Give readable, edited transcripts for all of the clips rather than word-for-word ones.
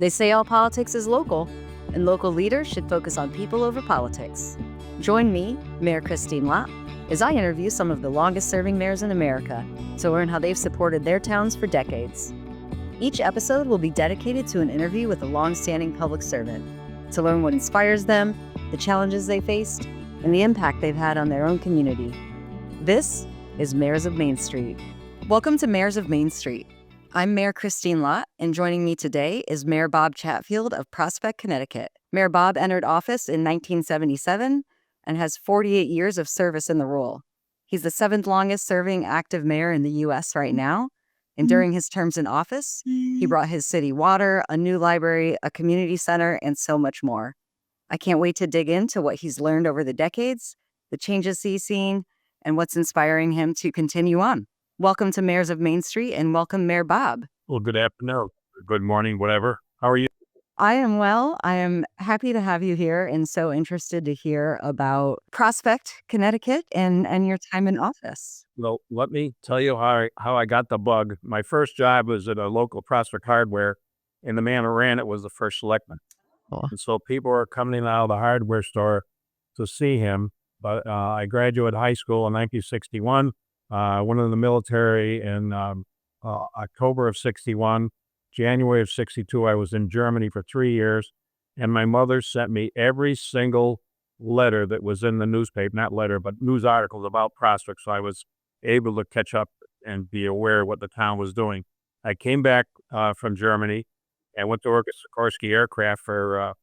They say all politics is local, and local leaders should focus on people over politics. Join me, Mayor Kristine Lott, as I interview some of the longest-serving mayors in America to learn how they've supported their towns for decades. Each episode will be dedicated to an interview with a long-standing public servant to learn what inspires them, the challenges they faced, and the impact they've had on their own community. This is Mayors of Main Street. Welcome to Mayors of Main Street. I'm Mayor Kristine Lott, and joining me today is Mayor Bob Chatfield of Prospect, Connecticut. Mayor Bob entered office in 1977 and has 48 years of service in the role. He's the 7th longest serving active mayor in the U.S. right now, and during his terms in office, he brought his city water, a new library, a community center, and so much more. I can't wait to dig into what he's learned over the decades, the changes he's seen, and what's inspiring him to continue on. Welcome to Mayors of Main Street, and welcome, Mayor Bob. Well, good afternoon, good morning, whatever. How are you? I am well. I am happy to have you here and so interested to hear about Prospect, Connecticut, and your time in office. Well, let me tell you how I got the bug. My first job was at a local Prospect Hardware, and the man who ran it was the first selectman. Oh. And so people were coming out of the hardware store to see him. But I graduated high school in 1961. Went in the military in October of 61. January of 62, I was in Germany for 3 years, and my mother sent me every single letter that was in the newspaper, not letter, but news articles about Prospect, so I was able to catch up and be aware of what the town was doing. I came back from Germany and went to work at Sikorsky Aircraft for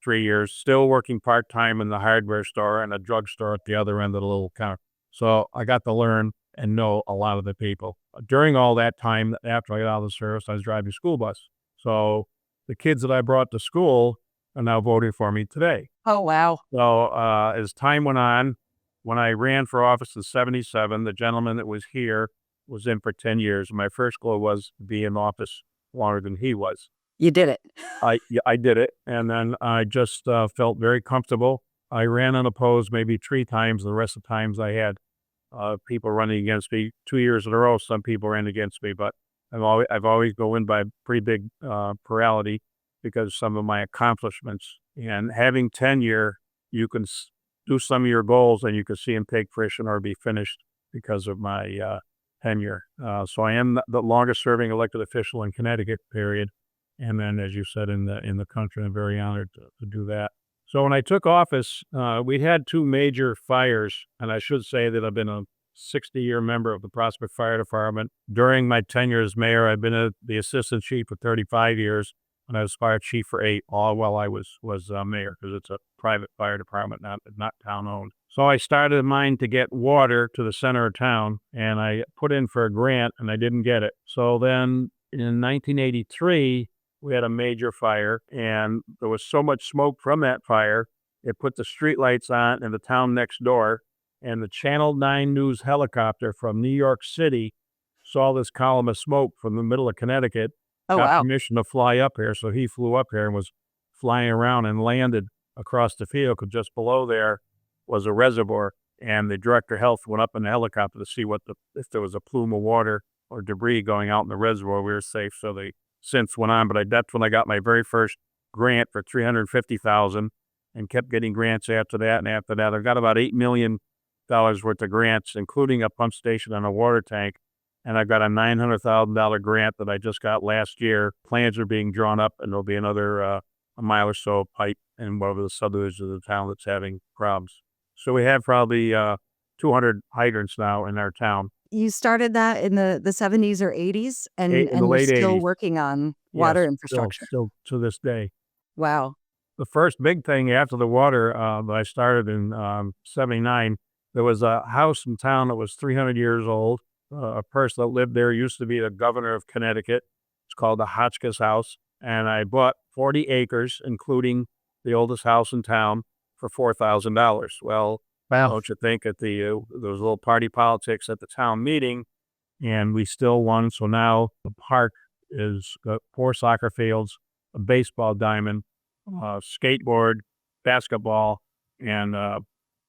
3 years, still working part-time in the hardware store and a drugstore at the other end of the little counter. So I got to learn and know a lot of the people. During all that time, after I got out of the service, I was driving a school bus. So the kids that I brought to school are now voting for me today. Oh, wow. So as time went on, when I ran for office in 77, the gentleman that was here was in for 10 years. My first goal was to be in office longer than he was. You did it. I did it, and then I just felt very comfortable. I ran unopposed maybe 3 times. The rest of the times I had people running against me 2 years in a row. Some people ran against me, but I've always go in by pretty big plurality because of some of my accomplishments. And having tenure, you can do some of your goals and you can see them take fruition or be finished because of my tenure. So I am the longest serving elected official in Connecticut, period. And then, as you said, in the country, I'm very honored to do that. So when I took office, we had 2 major fires, and I should say that I've been a 60-year member of the Prospect Fire Department. During my tenure as mayor, I've been the assistant chief for 35 years, and I was fire chief for 8, all while I was mayor, because it's a private fire department, not town-owned. So I started mine to get water to the center of town, and I put in for a grant, and I didn't get it. So then in 1983, we had a major fire, and there was so much smoke from that fire, it put the streetlights on in the town next door, and the Channel 9 News helicopter from New York City saw this column of smoke from the middle of Connecticut, Oh, got wow. permission to fly up here, so he flew up here and was flying around and landed across the field, because just below there was a reservoir, and the director of health went up in the helicopter to see if there was a plume of water or debris going out in the reservoir. We were safe, so they since went on, but that's when I got my very first grant for $350,000 and kept getting grants after that. And after that, I've got about $8 million worth of grants, including a pump station and a water tank. And I've got a $900,000 grant that I just got last year. Plans are being drawn up, and there'll be another a mile or so of pipe in one of the subdivisions of the town that's having problems. So we have probably 200 hydrants now in our town. You started that in the 70s or 80s, and In the you're late still 80s. working on water Yes, infrastructure. Still to this day. Wow. The first big thing after the water that I started in 79, there was a house in town that was 300 years old. A person that lived there used to be the governor of Connecticut. It's called the Hotchkiss House. And I bought 40 acres, including the oldest house in town, for $4,000. Well, Wow. don't you think that there was a little party politics at the town meeting, and we still won. So now the park is got 4 soccer fields, a baseball diamond, skateboard, basketball, and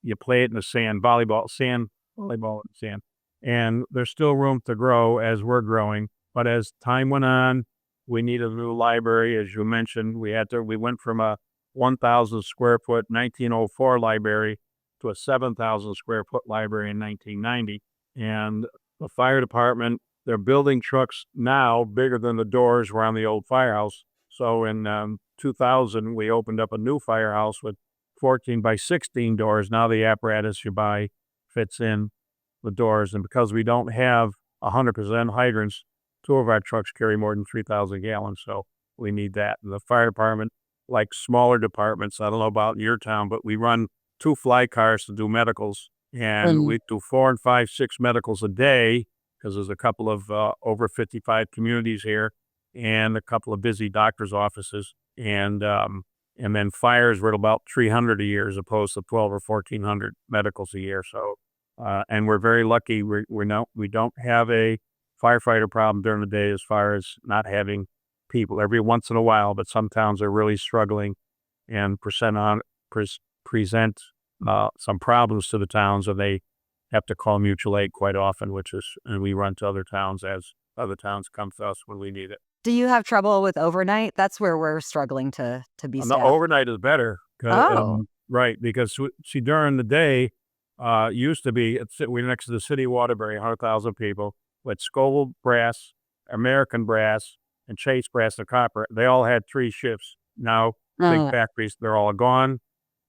you play it in the sand, volleyball in the sand. And there's still room to grow as we're growing. But as time went on, We needed a new library, as you mentioned. We went from a 1,000 square foot 1904 library to a 7,000 square foot library in 1990. And the fire department, they're building trucks now bigger than the doors were on the old firehouse. So in 2000, we opened up a new firehouse with 14 by 16 doors. Now the apparatus you buy fits in the doors. And because we don't have 100% hydrants, two of our trucks carry more than 3,000 gallons. So we need that. And the fire department, like smaller departments, I don't know about your town, but we run 2 fly cars to do medicals. And we do 4 and 5, 6 medicals a day because there's a couple of over 55 communities here and a couple of busy doctor's offices. And then fires were at about 300 a year as opposed to 12 or 1,400 medicals a year. So, and we're very lucky. We don't have a firefighter problem during the day as far as not having people every once in a while, but some towns are really struggling and present some problems to the towns, and they have to call mutual aid quite often, and we run to other towns as other towns come to us when we need it. Do you have trouble with overnight? That's where we're struggling to be And the staffed. overnight is better. Oh. Right, because see, during the day, used to be, we're next to the city of Waterbury, 100,000 people, with Scoville Brass, American Brass, and Chase Brass and Copper. They all had 3 shifts. Now, big factories, they're all gone.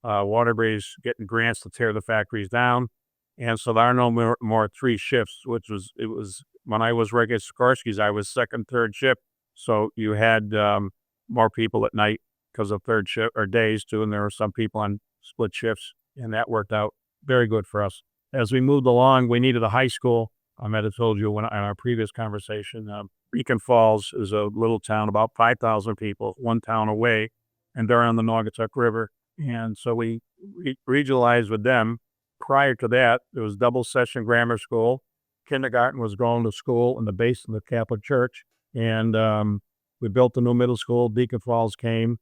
Waterbury's getting grants to tear the factories down. And so there are no more 3 shifts, it was when I was working at Sikorsky's, I was second, third shift. So you had more people at night because of third shift or days too. And there were some people on split shifts, and that worked out very good for us. As we moved along, we needed a high school. I might have told you in our previous conversation, Beacon Falls is a little town, about 5,000 people, one town away, and they're on the Naugatuck River. And so we regionalized with them. Prior to that, there was double session grammar school. Kindergarten was going to school in the basement of the Catholic Church. And we built a new middle school. Beacon Falls came,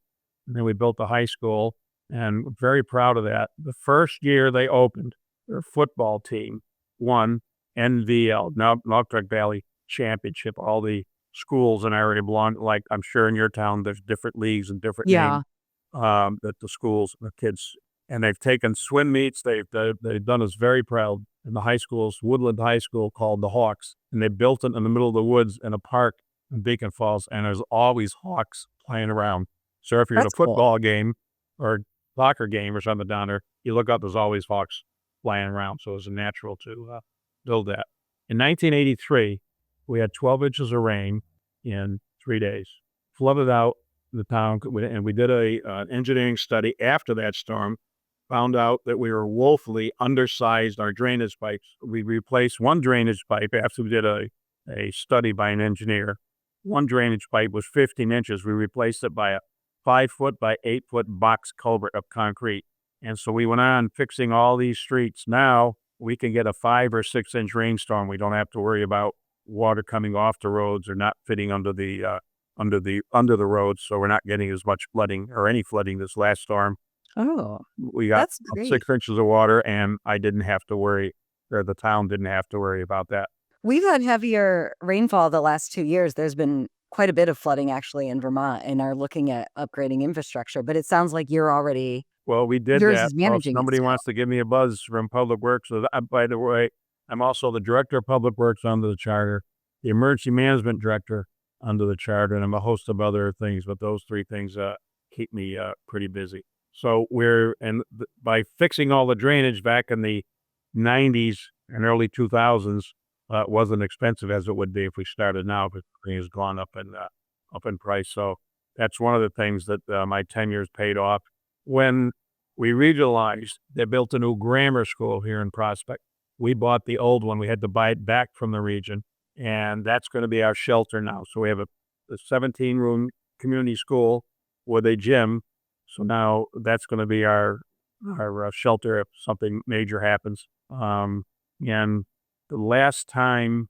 and then we built a high school, and we're very proud of that. The first year they opened, their football team won NVL, Naugatuck Valley Championship. All the schools in our area belong, like I'm sure in your town, there's different leagues and different names that the schools, the kids, and they've taken swim meets. They've done us very proud. In the high schools, Woodland High School called the Hawks, and they built it in the middle of the woods in a park in Beacon Falls, and there's always hawks playing around. So if you're at a football game or soccer game or something down there, you look up, there's always hawks flying around. So it was a natural to build that. In 1983, we had 12 inches of rain in 3 days, flooded out the town, and we did an engineering study after that storm, found out that we were woefully undersized our drainage pipes. We replaced one drainage pipe after we did a study by an engineer. One drainage pipe was 15 inches. We replaced it by a 5-foot by 8-foot box culvert of concrete. And so we went on fixing all these streets. Now we can get a 5 or 6 inch rainstorm. We don't have to worry about water coming off the roads or not fitting under the roads. So we're not getting as much flooding or any flooding this last storm. Oh, We got that's great. 6 inches of water, and I didn't have to worry, or the town didn't have to worry about that. We've had heavier rainfall the last 2 years. There's been quite a bit of flooding actually in Vermont, and are looking at upgrading infrastructure. But it sounds like you're already Well, we did yours that. is Well, if managing it somebody still. wants to give me a buzz from Public Works, by the way, I'm also the Director of Public Works under the charter, the Emergency Management Director under the charter, and I'm a host of other things, but those 3 things keep me pretty busy. So by fixing all the drainage back in the 90s and early 2000s, it wasn't expensive as it would be if we started now, because everything has gone up in price. So that's one of the things that my tenure's paid off. When we regionalized, they built a new grammar school here in Prospect. We bought the old one. We had to buy it back from the region, and that's going to be our shelter now. So we have a 17-room community school with a gym. So now that's going to be our shelter if something major happens. And the last time,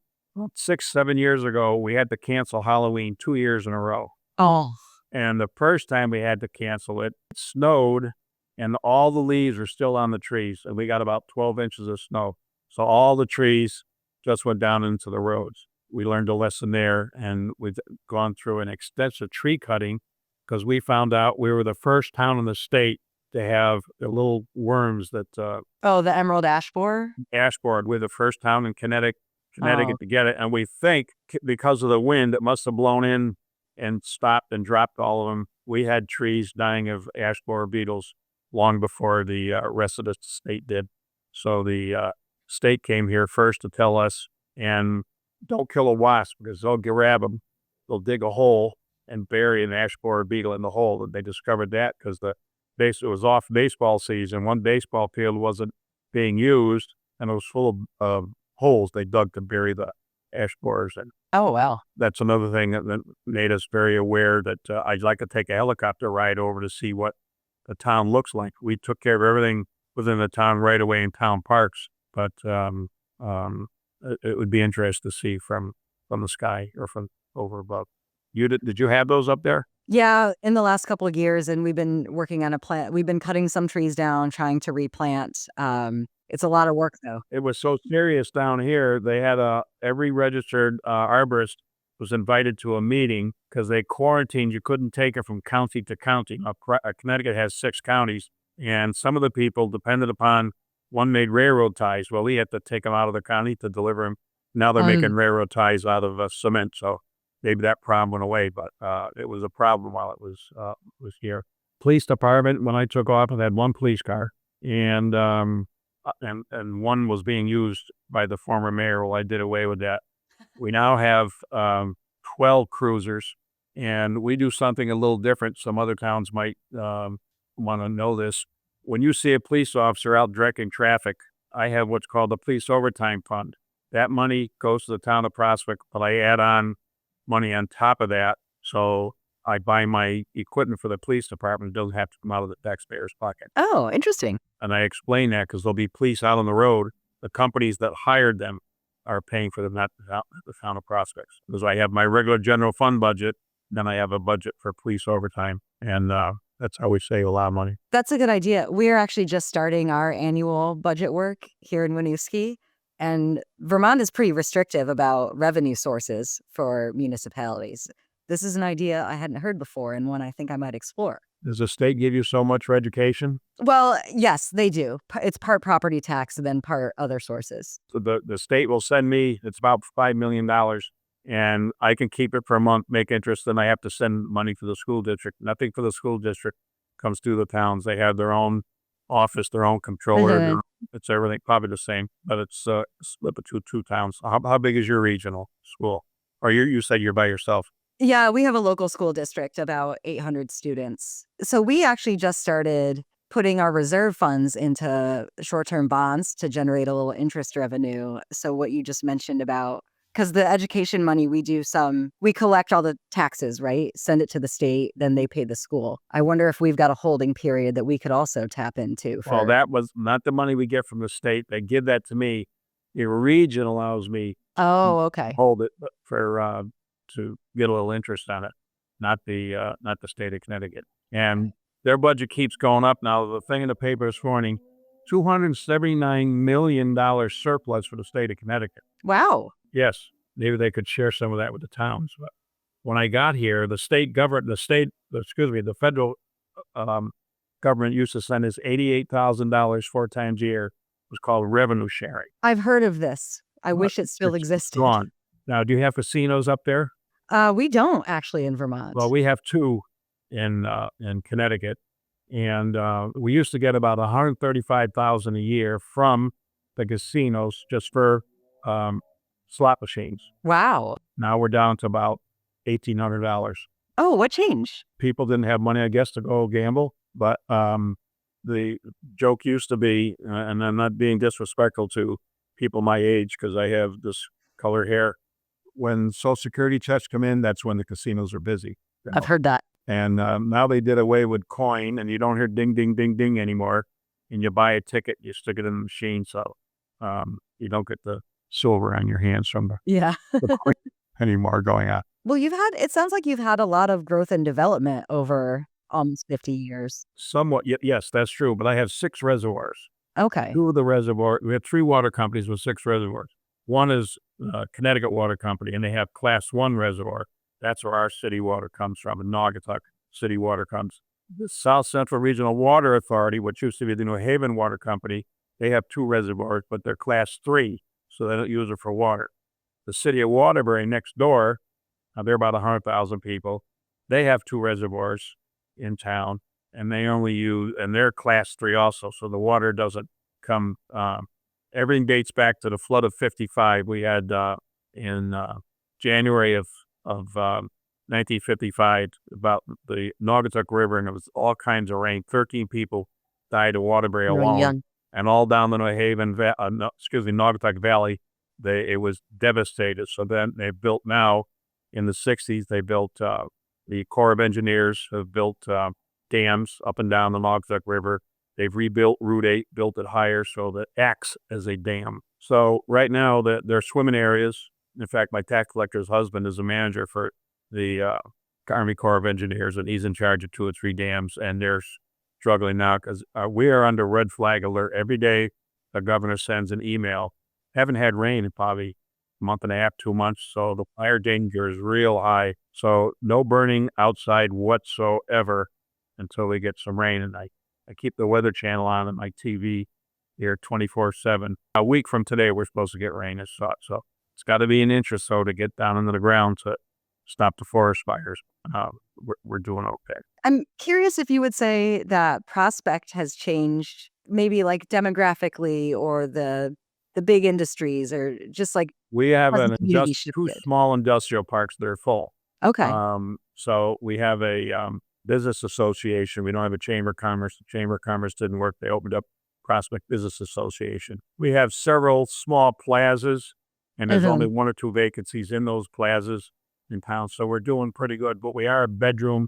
6, 7 years ago, we had to cancel Halloween 2 years in a row. Oh, And the first time we had to cancel it, it snowed, and all the leaves were still on the trees, and we got about 12 inches of snow. So all the trees just went down into the roads. we learned a lesson there, and we've gone through an extensive tree cutting because we found out we were the first town in the state to have the little worms that Oh, the emerald ash borer? ash bored. We're the first town in Connecticut Oh, to get it, and we think because of the wind, it must have blown in and stopped and dropped all of them. We had trees dying of ash borer beetles long before the rest of the state did. So the state came here first to tell us, and don't kill a wasp because they'll grab them, they'll dig a hole and bury an ash borer beetle in the hole. And they discovered that because it was off baseball season. One baseball field wasn't being used, and it was full of holes they dug to bury the ash borers. And oh, well. that's another thing that made us very aware that I'd like to take a helicopter ride over to see what the town looks like. We took care of everything within the town right away in town parks, but it would be interesting to see from the sky or from over above. Did you have those up there? Yeah, in the last couple of years, and we've been working on a plant. We've been cutting some trees down, trying to replant. It's a lot of work, though. It was so serious down here. They had every registered arborist was invited to a meeting because they quarantined. You couldn't take it from county to county. Connecticut has 6 counties, and some of the people depended upon one made railroad ties. Well, we had to take them out of the county to deliver them. Now they're making railroad ties out of cement, so maybe that problem went away. But it was a problem while it was here. Police department, when I took office, had 1 police car, and one was being used by the former mayor. Well, I did away with that. We now have 12 cruisers, and we do something a little different. Some other towns might want to know this. When you see a police officer out directing traffic, I have what's called the police overtime fund. That money goes to the town of Prospect, but I add on money on top of that. So I buy my equipment for the police department. It doesn't have to come out of the taxpayer's pocket. Oh, interesting. And I explain that because there'll be police out on the road. The companies that hired them are paying for them, not the town of Prospects. Because I have my regular general fund budget, then I have a budget for police overtime. And that's how we save a lot of money. That's a good idea. We're actually just starting our annual budget work here in Winooski, and Vermont is pretty restrictive about revenue sources for municipalities. This is an idea I hadn't heard before and one I think I might explore. Does the state give you so much for education? Well, yes, they do. It's part property tax and then part other sources. So the state will send me, it's about $5 million, and I can keep it for a month, make interest, then I have to send money to the school district. Nothing for the school district comes through the towns. They have their own office, their own controller. It's everything, probably the same, but it's split between 2 towns. How big is your regional school? Or you said you're by yourself? Yeah, we have a local school district, about 800 students. So we actually just started putting our reserve funds into short-term bonds to generate a little interest revenue. So what you just mentioned about, because the education money, we collect all the taxes, right? Send it to the state, then they pay the school. I wonder if we've got a holding period that we could also tap into. Well, that was not the money we get from the state. They give that to me. The region allows me Oh, okay. hold it for to get a little interest on it, not the state of Connecticut. And their budget keeps going up now. The thing in the paper this morning, $279 million surplus for the state of Connecticut. Wow. Yes, maybe they could share some of that with the towns. But when I got here, the federal government used to send us $88,000 4 times a year. It was called revenue sharing. I've heard of this. I wish it still existed. Gone. Now, do you have casinos up there? We don't actually in Vermont. Well, we have 2 in Connecticut, and we used to get about $135,000 a year from the casinos just for slot machines. Wow. Now we're down to about $1,800. Oh, what changed? People didn't have money, I guess, to go gamble, but the joke used to be, and I'm not being disrespectful to people my age because I have this color hair. When Social Security checks come in, that's when the casinos are busy. I've heard that. And now they did away with coin, and you don't hear ding, ding, ding, ding anymore. And you buy a ticket, you stick it in the machine, so you don't get the silver on your hands from the coin anymore going on. Well, it sounds like you've had a lot of growth and development over almost 50 years. Somewhat, yes, that's true. But I have 6 reservoirs. Okay. 2 of the reservoirs, we have 3 water companies with 6 reservoirs. One is Connecticut Water Company, and they have Class 1 reservoir. That's where our city water comes from, and Naugatuck City Water comes. The South Central Regional Water Authority, which used to be the New Haven Water Company, they have 2 reservoirs, but they're Class 3, so they don't use it for water. The city of Waterbury next door, they're about 100,000 people. They have 2 reservoirs in town, and they only use, and they're Class 3 also, so the water doesn't come. Everything dates back to the flood of '55. We had in January of 1955 about the Naugatuck River, and it was all kinds of rain. 13 people died of Waterbury Really alone, young. and all down the New Haven, Naugatuck Valley. It was devastated. So then they built now in the '60s. They built the Corps of Engineers have built dams up and down the Naugatuck River. They've rebuilt Route 8, built it higher so that it acts as a dam. So right now there are swimming areas. In fact, my tax collector's husband is a manager for the Army Corps of Engineers, and he's in charge of 2 or 3 dams, and they're struggling now because we are under red flag alert. Every day the governor sends an email. Haven't had rain in probably a month and a half, 2 months, so the fire danger is real high. So no burning outside whatsoever until we get some rain. And I keep the Weather Channel on my TV here 24/7. A week from today, we're supposed to get rain, it's thought. So it's got to be an inch or so to get down into the ground to stop the forest fires. We're doing okay. I'm curious if you would say that Prospect has changed, maybe like demographically, or the big industries, or just like We have has the community 2 shifted? small industrial parks that are full. Okay. So we have a business association. We don't have a chamber of commerce. The chamber of commerce didn't work. They opened up Prospect Business Association. We have several small plazas, and there's only Mhm. 1 or 2 vacancies in those plazas in town. So we're doing pretty good, but we are a bedroom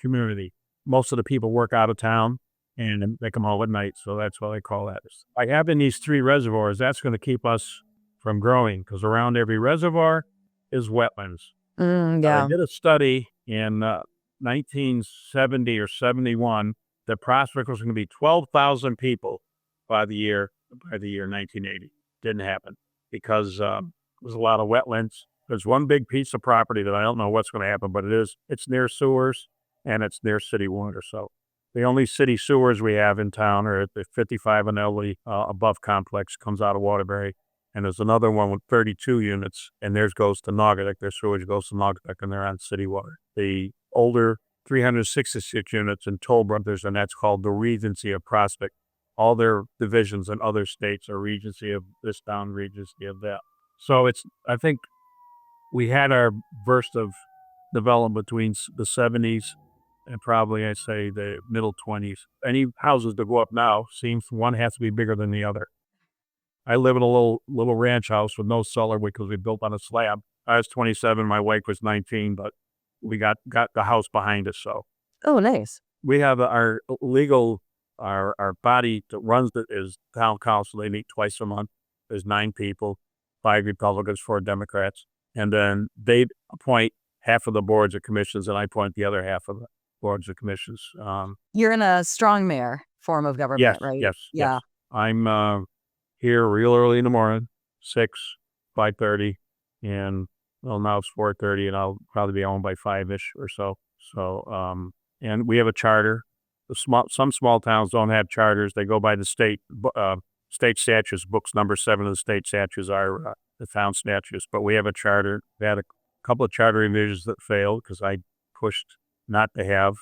community. Most of the people work out of town and they come home at night. So that's why they call that. By having these 3 reservoirs, that's going to keep us from growing because around every reservoir is wetlands. I Yeah. did a study in 1970 or 71 that Prospect was going to be 12,000 people by the year 1980. Didn't happen because there's a lot of wetlands. There's one big piece of property that I don't know what's going to happen, but it's near sewers and it's near city water. So the only city sewers we have in town are at the 55 and Ellie above complex, comes out of Waterbury. And there's another one with 32 units, and theirs goes to Naugatuck. Their sewage goes to Naugatuck, and they're on city water. The older 366 units in Toll Brothers, and that's called the Regency of Prospect. All their divisions in other states are Regency of this town, Regency of that. So I think we had our burst of development between the '70s and probably, I'd say, the middle '20s. Any houses that go up now seems one has to be bigger than the other. I live in a little ranch house with no cellar because we built on a slab. I was 27, my wife was 19, but we got the house behind us. So Oh, nice. we have our legal, our body that runs it is town council. They meet twice a month. There's 9 people, 5 Republicans, 4 Democrats. And then they appoint half of the boards of commissions and I appoint the other half of the boards of commissions. You're in a strong mayor form of Yes, government, right? yes, Yeah. yes. I'm here real early in the morning, 6, 5:30, and well, now it's 4:30, and I'll probably be home by 5-ish or so. So, and we have a charter. Some small towns don't have charters. They go by the state statutes. Books number 7 of the state statutes are the town statutes, but we have a charter. We had a couple of charter revisions that failed because I pushed not to have.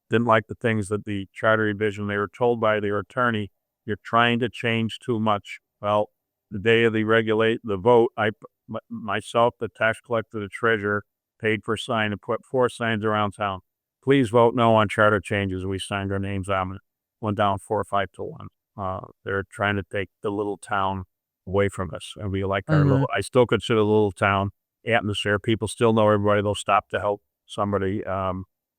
Didn't like the things that the charter revision, they were told by their attorney, you're trying to change too much. Well, the day of the vote, myself, the tax collector, the treasurer, paid for a sign and put 4 signs around town. Please vote no on charter changes. We signed our names on it. Went down 4 or 5 to 1. They're trying to take the little town away from us. And we like Mhm. I still consider the little town atmosphere. People still know everybody. They'll stop to help somebody.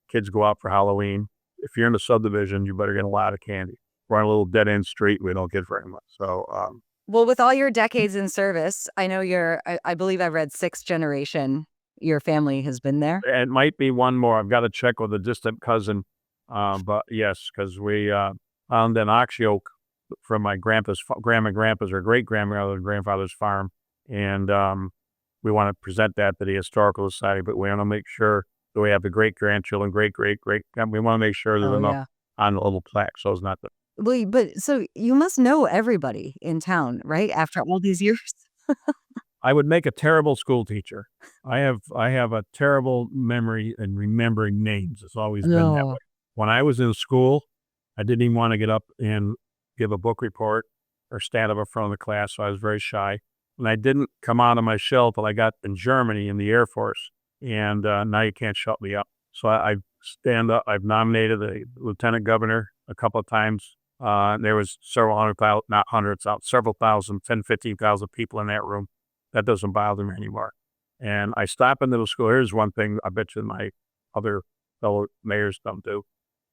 Kids go out for Halloween. If you're in the subdivision, you better get a lot of candy. We're on a little dead end street. We don't get very much. So, Well, with all your decades in service, I know I believe I read 6th generation. Your family has been there. it might be one more. I've got to check with a distant cousin. But yes, because we found an ox yoke from my grandpa's or great grandmother and grandfather's farm. And we want to present that to the Historical Society, but we want to make sure that we have the great-grandchildren, great-great-great, we want to make sure there's Oh, enough yeah. on the little plaque, so it's not the Well, but so you must know everybody in town, right? After all these years? I would make a terrible school teacher. I have a terrible memory in remembering names. It's always been that way. No. When I was in school, I didn't even want to get up and give a book report or stand up in front of the class, so I was very shy. And I didn't come out of my shell till I got in Germany in the Air Force, and now you can't shut me up. So I stand up. I've nominated the lieutenant governor a couple of times. There was several hundred thousand, not hundreds, several thousand, 10, 15,000 people in that room. That doesn't bother me anymore. And I stop into the school. Here's one thing I bet you my other fellow mayors don't do.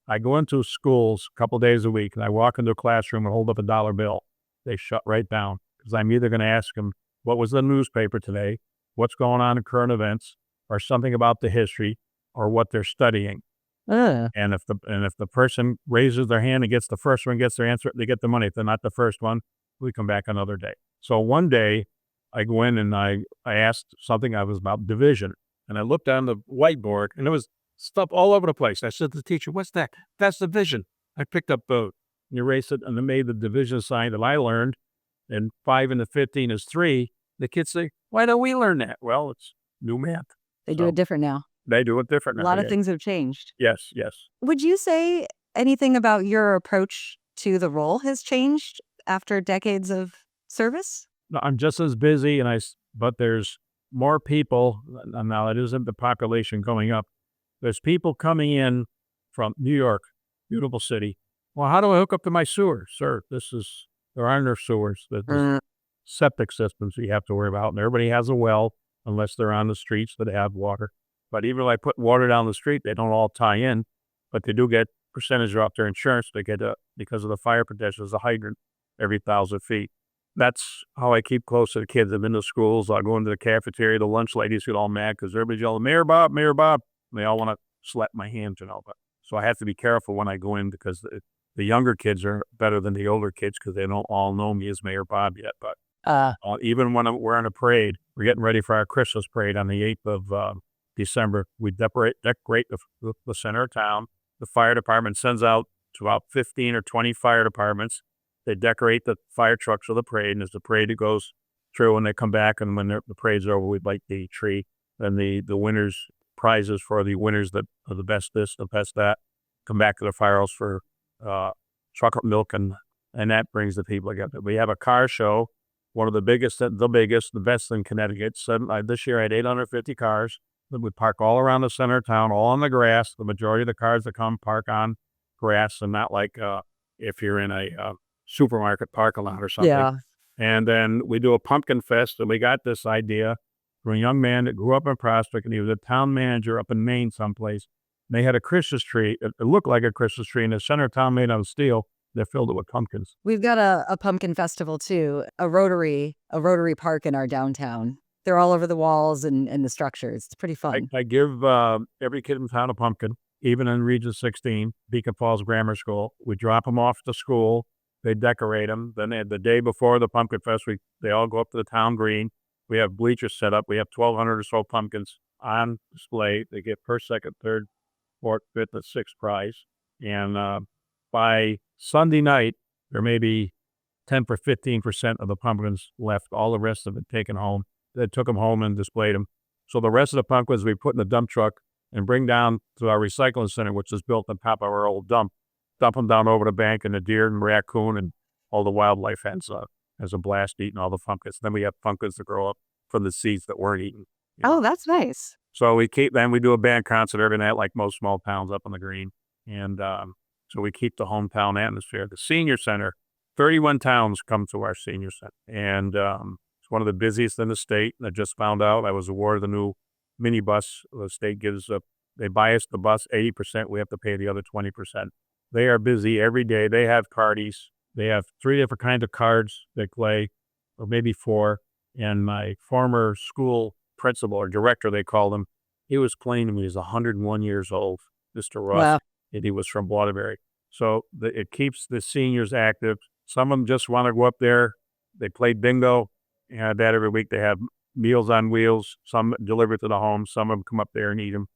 I go into schools a couple days a week, and I walk into a classroom and hold up a dollar bill. They shut right down because I'm either going to ask them, what was the newspaper today, what's going on in current events, or something about the history, or what they're studying. Ugh. And if the person raises their hand and gets the first one, gets their answer, they get the money. If they're not the first one, we come back another day. So one day, I go in and I asked something. I was about division, and I looked on the whiteboard, and there was stuff all over the place. I said to the teacher, "What's that?" "That's division." I picked up both and erased it, and I made the division sign that I learned. And 5 into 15 is 3. The kids say, "Why don't we learn that?" Well, it's new math. They do So it different now. they do it different A now. lot of Yeah. things have changed. Yes, yes. Would you say anything about your approach to the role has changed after decades of service? No, I'm just as busy, but there's more people. Now, it isn't the population going up. There's people coming in from New York, beautiful city. Well, how do I hook up to my sewer? Sir, there are no sewers. There's septic systems you have to worry about, and everybody has a well unless they're on the streets that have water. But even if I put water down the street, they don't all tie in, but they do get percentage off their insurance. They get because of the fire protection, there's a hydrant every 1,000 feet. That's how I keep close to the kids. I'm in the schools. I'll go into the cafeteria. The lunch ladies get all mad because everybody's yelling, "Mayor Bob, Mayor Bob." And they all want to slap my hands, But so I have to be careful when I go in because the younger kids are better than the older kids because they don't all know me as Mayor Bob yet. But Uh, even when we're in a parade, we're getting ready for our Christmas parade on the 8th of December. We decorate the center of town. The fire department sends out to about 15 or 20 fire departments. They decorate the fire trucks for the parade, and as the parade goes through, and they come back, and when the parade's over, we light the tree. Then the winners prizes for the winners that are the best this, the best that, come back to the firehouse for chocolate milk, and that brings the people together. We have a car show, one of the biggest, the best in Connecticut. This year I had 850 cars that would park all around the center of town, all on the grass. The majority of the cars that come park on grass, and not like if you're in a supermarket parking lot or something. yeah. And then we do a pumpkin fest, and we got this idea from a young man that grew up in Prospect, and he was a town manager up in Maine someplace. And they had a Christmas tree. It looked like a Christmas tree in the center of town made out of steel. They filled it with pumpkins. We've got a pumpkin festival too, a rotary park in our downtown. They're all over the walls and the structures. It's pretty fun. I give every kid in town a pumpkin, even in Region 16, Beacon Falls Grammar School. We drop them off to school. They decorate them. Then the day before the pumpkin fest, they all go up to the town green. We have bleachers set up. We have 1,200 or so pumpkins on display. They get first, second, third, fourth, fifth, and sixth prize. And by Sunday night, there may be 10 or 15% of the pumpkins left. All the rest of it taken home. They took them home and displayed them. So the rest of the pumpkins we put in the dump truck and bring down to our recycling center, which is built on top of our old dump them down over the bank, and the deer and raccoon and all the wildlife has a blast eating all the pumpkins. Then we have pumpkins that grow up from the seeds that weren't eaten. Oh, that's nice. So we do a band concert every night, like most small towns up on the green. And so we keep the hometown atmosphere. The senior center, 31 towns come to our senior center. And it's one of the busiest in the state. And I just found out I was awarded the new minibus. The state they buy us the bus 80%. We have to pay the other 20%. They are busy every day. They have parties. They have 3 different kinds of cards they play, or maybe 4. And my former school principal or director, they called him, he was playing when he was 101 years old, Mr. Ross. Wow. And he was from Waterbury. So it keeps the seniors active. Some of them just want to go up there. They play bingo. And that every week they have Meals on Wheels, some delivered to the home, some of them come up there and eat them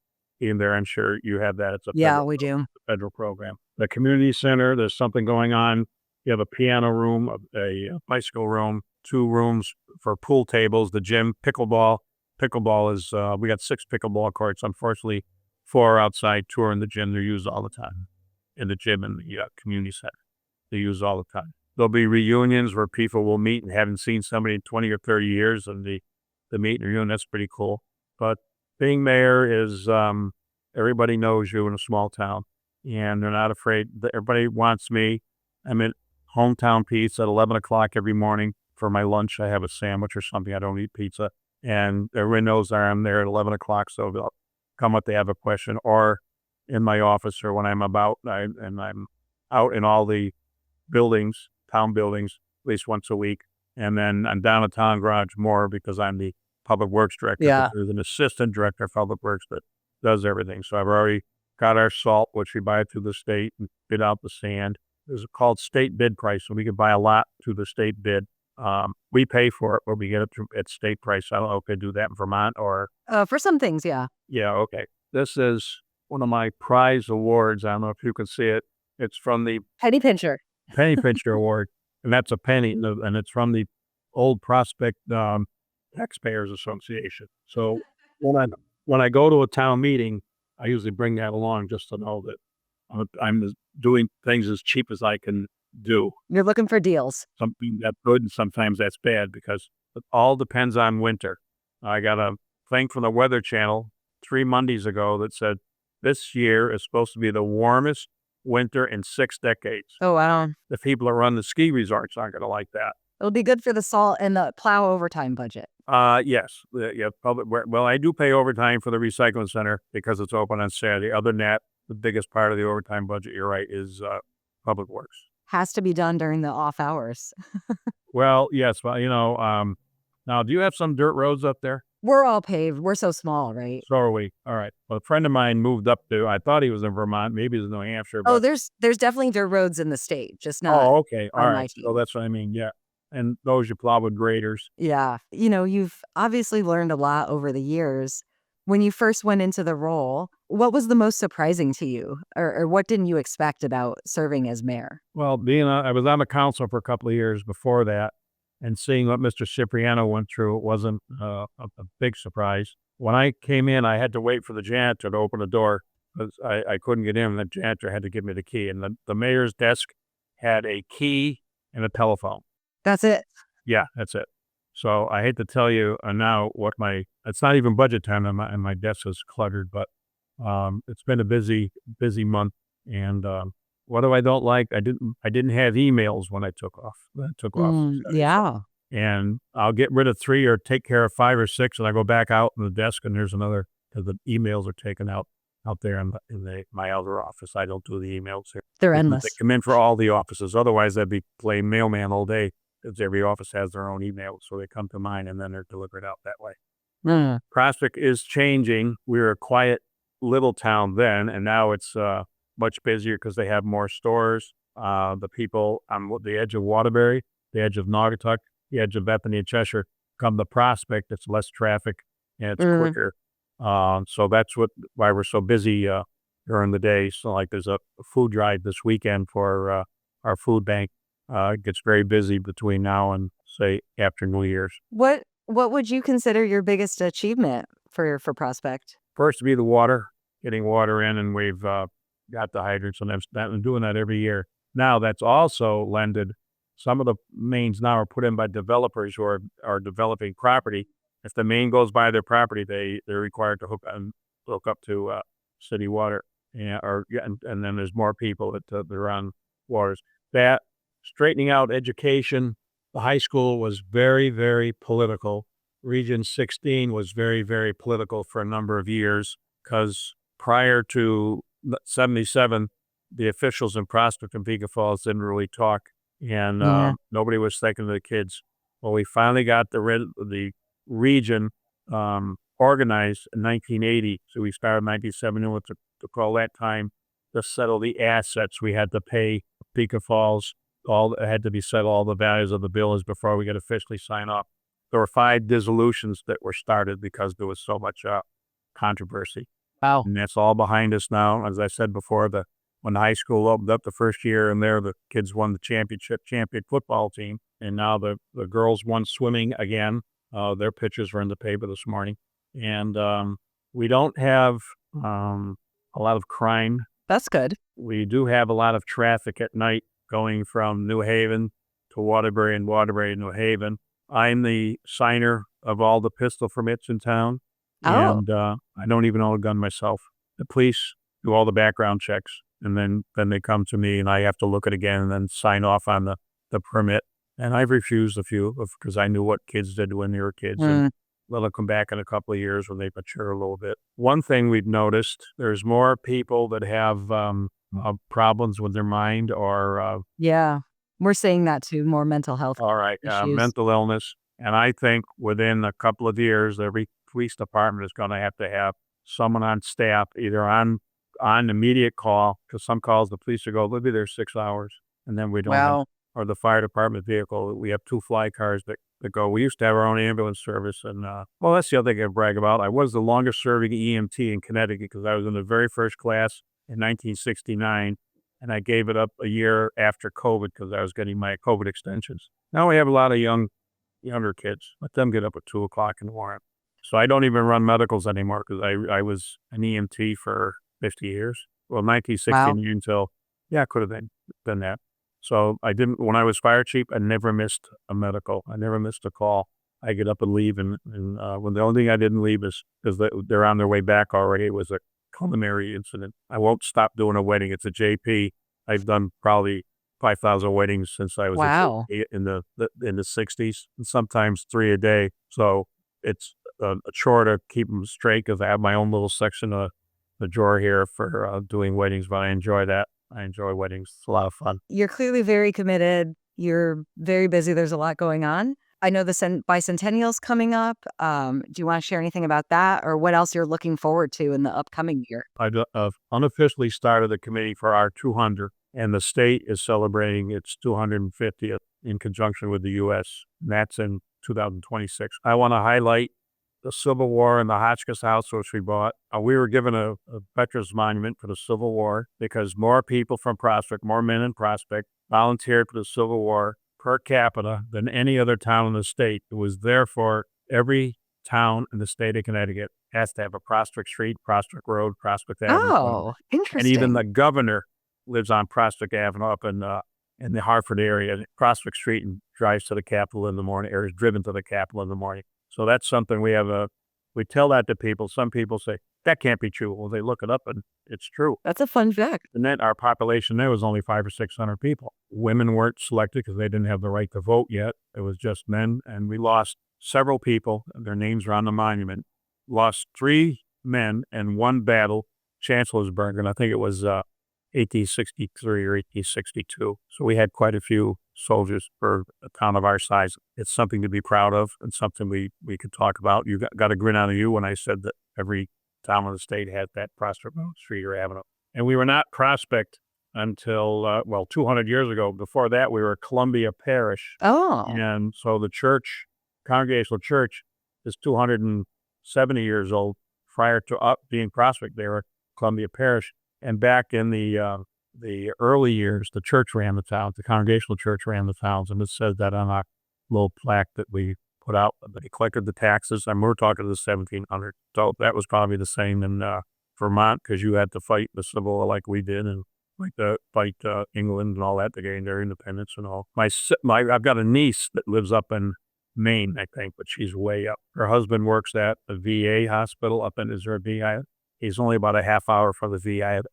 there. I'm sure you have that. It's a Yeah, we do. federal program. The community center, there's something going on. You have a piano room, a bicycle room, 2 rooms for pool tables, the gym, pickleball. Pickleball is, we got 6 pickleball courts. Unfortunately, 4 are outside, 2 are in the gym. They're used all the time in the gym and the community center. They use all the time. There'll be reunions where people will meet and haven't seen somebody in 20 or 30 years, and the meet and reunion. That's pretty cool. But being mayor is, everybody knows you in a small town, and they're not afraid. Everybody wants me. I'm at Hometown Pizza at 11 o'clock every morning for my lunch. I have a sandwich or something. I don't eat pizza. And everyone knows I'm there at 11 o'clock, so they'll come up, they have a question, or in my office, or when I'm about, and I'm out in all the buildings, town buildings, at least once a week. And then I'm down at Town Garage more because I'm the public works director. Yeah. There's an assistant director of public works that does everything. So I've already got our salt, which we buy through the state, and bid out the sand. There's called state bid price, so we can buy a lot through the state bid. We pay for it, but we get it at state price. I don't know if they do that in Vermont or. For some things, yeah. Yeah, okay. This is one of my prize awards. I don't know if you can see it. It's from the Penny pincher. Penny Pincher Award, and that's a penny, and it's from the Old Prospect Taxpayers Association. So when I go to a town meeting, I usually bring that along just to know that I'm doing things as cheap as I can do. You're looking for deals. Something that's good, and sometimes that's bad because it all depends on winter. I got a thing from the Weather Channel 3 Mondays ago that said this year is supposed to be the warmest winter in 6 decades. Oh, wow. The people that run the ski resorts aren't going to like that. It'll be good for the salt and the plow overtime budget. Yes. Yeah, well, I do pay overtime for the recycling center because it's open on Saturday. Other than that, the biggest part of the overtime budget, you're right, is public works. Has to be done during the off hours. Well, yes. Well, now, do you have some dirt roads up there? We're all paved. We're so small, right? So are we. All right. Well, a friend of mine moved up to, I thought he was in Vermont. Maybe he's in New Hampshire. Oh, But, there's definitely dirt roads in the state, just not. oh, okay. All on my right. team. So that's what I mean. Yeah. And those you plow with graders. Yeah. You've obviously learned a lot over the years. When you first went into the role, what was the most surprising to you? Or what didn't you expect about serving as mayor? Well, I was on the council for a couple of years before that, and seeing what Mr. Cipriano went through, it wasn't a big surprise. When I came in, I had to wait for the janitor to open the door because I couldn't get in. The janitor had to give me the key, and the mayor's desk had a key and a telephone. That's it. Yeah, that's it. So I hate to tell you now it's not even budget time, and my desk is cluttered, but it's been a busy month. And what do I don't like? I didn't have emails when I took off. Yeah. And I'll get rid of 3 or take care of 5 or 6, and I go back out in the desk, and there's another because the emails are taken out there in my other office. I don't do the emails here. They're endless. They come in for all the offices. Otherwise, I'd be playing mailman all day because every office has their own email. So they come to mine, and then they're delivered out that way. Prospect is changing. We were a quiet little town then, and now it's much busier because they have more stores. The people on the edge of Waterbury, the edge of Naugatuck, the edge of Bethany and Cheshire come to Prospect. It's less traffic and it's quicker. So that's why we're so busy during the day. So like there's a food drive this weekend for our food bank. It gets very busy between now and say after New Year's. What would you consider your biggest achievement for Prospect? First to be the water, getting water in, and we've got the hydrants, and I'm doing that every year. Now that's also lended. Some of the mains now are put in by developers who are developing property. If the main goes by their property, they're required to hook up to city water, and then there's more people that are on waters. That straightening out education. The high school was very, very political. Region 16 was very, very political for a number of years because prior to 77, the officials in Prospect and Beacon Falls didn't really talk, and nobody was thinking of the kids. Well, we finally got the region organized in 1980. So we started in 1970 to call that time to settle the assets. We had to pay Beacon Falls. It had to be settled, all the values of the bills before we could officially sign off. there were 5 dissolutions that were started because there was so much controversy. Wow. And that's all behind us now. As I said before, when high school opened up the first year, and there the kids won the champion football team, and now the girls won swimming again. Their pictures were in the paper this morning, and we don't have a lot of crime. That's good. We do have a lot of traffic at night going from New Haven to Waterbury and Waterbury to New Haven. I'm the signer of all the pistol permits in town. Oh. And I don't even own a gun myself. The police do all the background checks, and then they come to me, and I have to look at it again and then sign off on the permit. And I've refused a few because I knew what kids did when they were kids. And let them come back in a couple of years when they mature a little bit. One thing we've noticed, there's more people that have problems with their mind or Yeah. We're seeing that too, more mental health issues. mental illness. And I think within a couple of years, every police department is going to have someone on staff, either on immediate call, because some calls the police will go, they'll be there 6 hours, and then we don't have, Wow. or the fire department vehicle. We have 2 fly cars that go. We used to have our own ambulance service, and well, that's the other thing I brag about. I was the longest serving EMT in Connecticut because I was in the very first class in 1969, and I gave it up a year after COVID because I was getting my COVID extensions. Now we have a lot of younger kids. Let them get up at 2:00 in the morning. So I don't even run medicals anymore because I was an EMT for 50 years. Well, 1969 until, I could have been that. So I didn't, when I was fire chief, I never missed a medical. I never missed a call. I get up and leave. And when the only thing I didn't leave is because they're on their way back already. It was a culinary incident. I won't stop doing a wedding. It's a JP. I've done probably 5,000 weddings since I was in the 60s, and sometimes 3 a day. So it's a chore to keep them straight because I have my own little section of the drawer here for doing weddings, but I enjoy that. I enjoy weddings. It's a lot of fun. You're clearly very committed. You're very busy. There's a lot going on. I know the bicentennial's coming up. Do you want to share anything about that, or what else you're looking forward to in the upcoming year? I unofficially started the committee for our 200, and the state is celebrating its 250th in conjunction with the U.S., and that's in 2026. I want to highlight the Civil War and the Hotchkiss House, which we bought. We were given a veterans monument for the Civil War because more people from Prospect, more men in Prospect, volunteered for the Civil War per capita than any other town in the state. It was therefore every town in the state of Connecticut has to have a Prospect Street, Prospect Road, Prospect Avenue. Oh, interesting. And even the governor lives on Prospect Avenue up in the Hartford area, Prospect Street, and drives to the Capitol in the morning, or is driven to the Capitol in the morning. So that's something we tell that to people. Some people say, that can't be true. Well, they look it up and it's true. That's a fun fact. And then our population there was only 500 or 600 people. Women weren't selected because they didn't have the right to vote yet. It was just men. And we lost several people. Their names are on the monument. Lost 3 men in one battle, Chancellorsburg, and I think it was 1863 or 1862. So we had quite a few soldiers for a town of our size. It's something to be proud of and something we could talk about. You got a grin out of you when I said that every town in the state had that Prospect Street or Avenue. And we were not Prospect until, 200 years ago. Before that, we were Columbia Parish. Oh. And so the church, Congregational Church, is 270 years old. Prior to being Prospect, they were Columbia Parish. And back in the early years, the church ran the town. The Congregational Church ran the towns, and it says that on our little plaque that we put out. They collected the taxes, and we're talking to the 1700s. So that was probably the same in Vermont, because you had to fight the Civil War like we did, and like to fight England and all that to gain their independence and all. I've got a niece that lives up in Maine, I think, but she's way up. Her husband works at a VA hospital up in, is there a VA? He's only about a half hour from the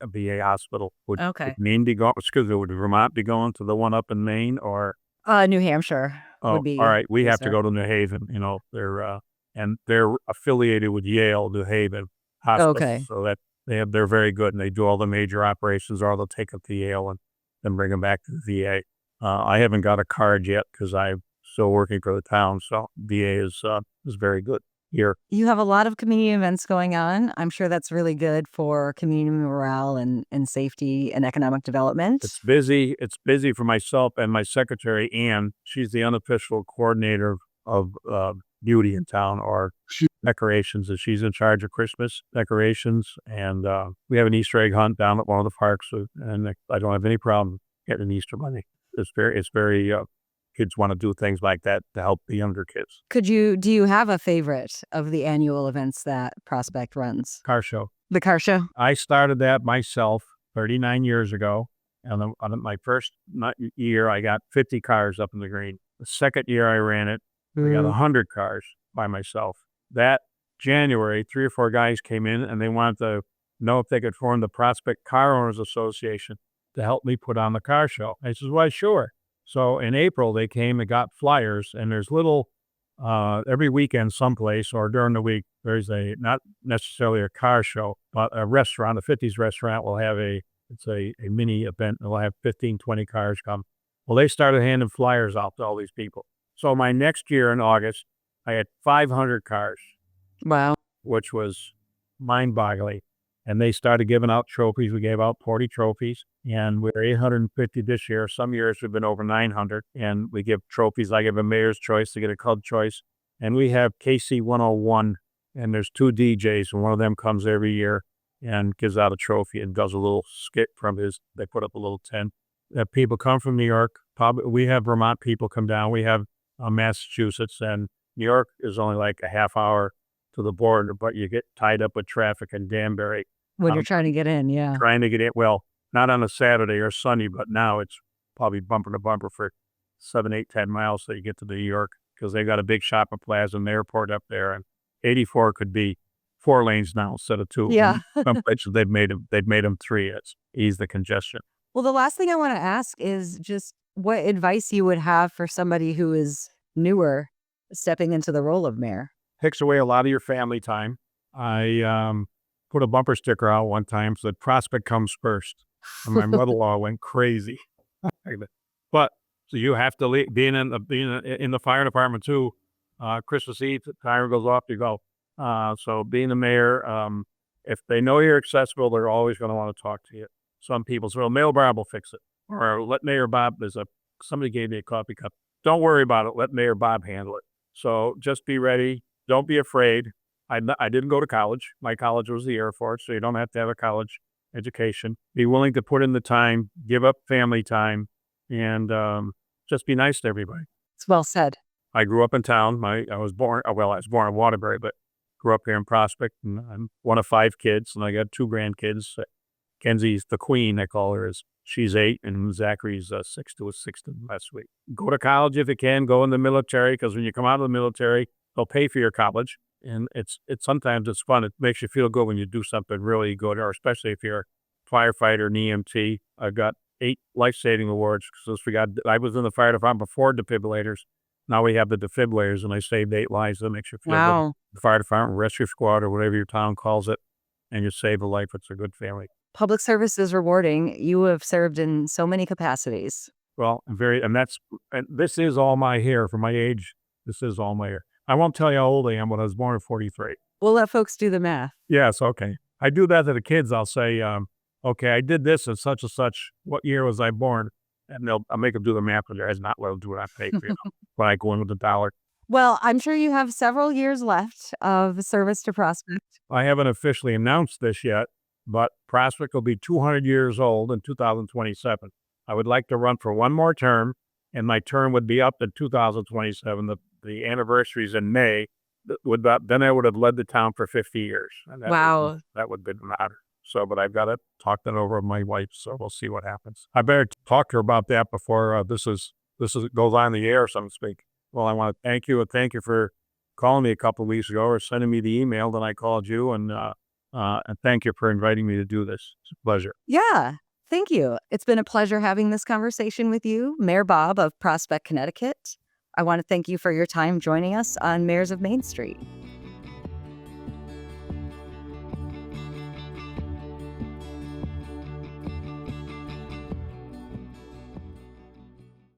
VA hospital. Would Maine be going? Would Vermont be going to the one up in Maine, or New Hampshire would be? All right, we have to go to New Haven. They're affiliated with Yale, New Haven Hospital. Okay. So that they're very good, and they do all the major operations, or they'll take them to Yale and then bring them back to the VA. I haven't got a card yet because I'm still working for the town. So VA is very good here. You have a lot of community events going on. I'm sure that's really good for community morale and safety and economic development. It's busy. It's busy for myself and my secretary, Ann. She's the unofficial coordinator of beauty in town are decorations, and she's in charge of Christmas decorations. And we have an Easter egg hunt down at one of the parks, and I don't have any problem getting an Easter bunny. It's very kids want to do things like that to help the younger kids. Do you have a favorite of the annual events that Prospect runs? Car show. The car show? I started that myself 39 years ago. And on my first year, I got 50 cars up in the green. The second year I ran it, I got 100 cars by myself. That January, 3 or 4 guys came in and they wanted to know if they could form the Prospect Car Owners Association to help me put on the car show. I said, well, sure. So in April, they came and got flyers, and there's little, every weekend someplace or during the week, there's not necessarily a car show, but a restaurant, a 50s restaurant will have it's a mini event. They'll have 15, 20 cars come. Well, they started handing flyers out to all these people. So my next year in August, I had 500 cars. Wow. Which was mind-boggling. And they started giving out trophies. We gave out 40 trophies, and we're 850 this year. Some years we've been over 900, and we give trophies. I give a mayor's choice to get a club choice. And we have KC 101, and there's 2 DJs, and one of them comes every year and gives out a trophy and does a little skit they put up a little tent. People come from New York. We have Vermont people come down. We have Massachusetts, and New York is only like a half hour to the border, but you get tied up with traffic in Danbury. When you're trying to get in, yeah. Trying to get in, well, not on a Saturday or Sunday, but now it's probably bumper to bumper for 7, 8, 10 miles so you get to New York, because they've got a big shopping plaza and the airport up there, and 84 could be 4 lanes now instead of 2. Yeah. Some places they've made them 3. It's ease the congestion. Well, the last thing I want to ask is just what advice you would have for somebody who is newer stepping into the role of mayor. Takes away a lot of your family time. I put a bumper sticker out one time so that Prospect comes first. And my mother-in-law went crazy. But so you have to being in the fire department too. Christmas Eve, the timer goes off, you go. So being a mayor, if they know you're accessible, they're always going to want to talk to you. Some people say, well, Mayor Bob will fix it. Or let Mayor Bob, somebody gave me a coffee cup. Don't worry about it. Let Mayor Bob handle it. So just be ready. Don't be afraid. I didn't go to college. My college was the Air Force, so you don't have to have a college education. Be willing to put in the time, give up family time, and just be nice to everybody. It's well said. I grew up in town. I was born in Waterbury, but grew up here in Prospect, and I'm one of 5 kids, and I got 2 grandkids. Kenzie's the queen, I call her. She's 8, and Zachary's 6 to 16 last week. Go to college if you can. Go in the military, because when you come out of the military, they'll pay for your college. And it's sometimes it's fun. It makes you feel good when you do something really good, or especially if you're a firefighter, an EMT. I've got 8 life-saving awards. Because I was in the fire department before defibrillators. Now we have the defibrillators, and I saved 8 lives. That makes you feel good. The fire department, rescue squad, or whatever your town calls it, and you save a life. It's a good family. Public service is rewarding. You have served in so many capacities. Well, and this is all my hair for my age. This is all my hair. I won't tell you how old I am, but I was born in 43. We'll let folks do the math. Yes, okay. I do that to the kids. I'll say, okay, I did this at such and such. What year was I born? And I'll make them do the math, but they're not allowed to do what I pay for, when I go in with the dollar. Well, I'm sure you have several years left of service to Prospect. I haven't officially announced this yet, but Prospect will be 200 years old in 2027. I would like to run for one more term, and my term would be up in 2027. The anniversary is in May. Then I would have led the town for 50 years. And that would be an honor. So, but I've got to talk that over with my wife, so we'll see what happens. I better talk to her about that before this goes on the air, so to speak. Well, I want to thank you, and thank you for calling me a couple of weeks ago or sending me the email. Then I called you, and thank you for inviting me to do this. It's a pleasure. Yeah. Thank you. It's been a pleasure having this conversation with you, Mayor Bob of Prospect, Connecticut. I want to thank you for your time joining us on Mayors of Main Street.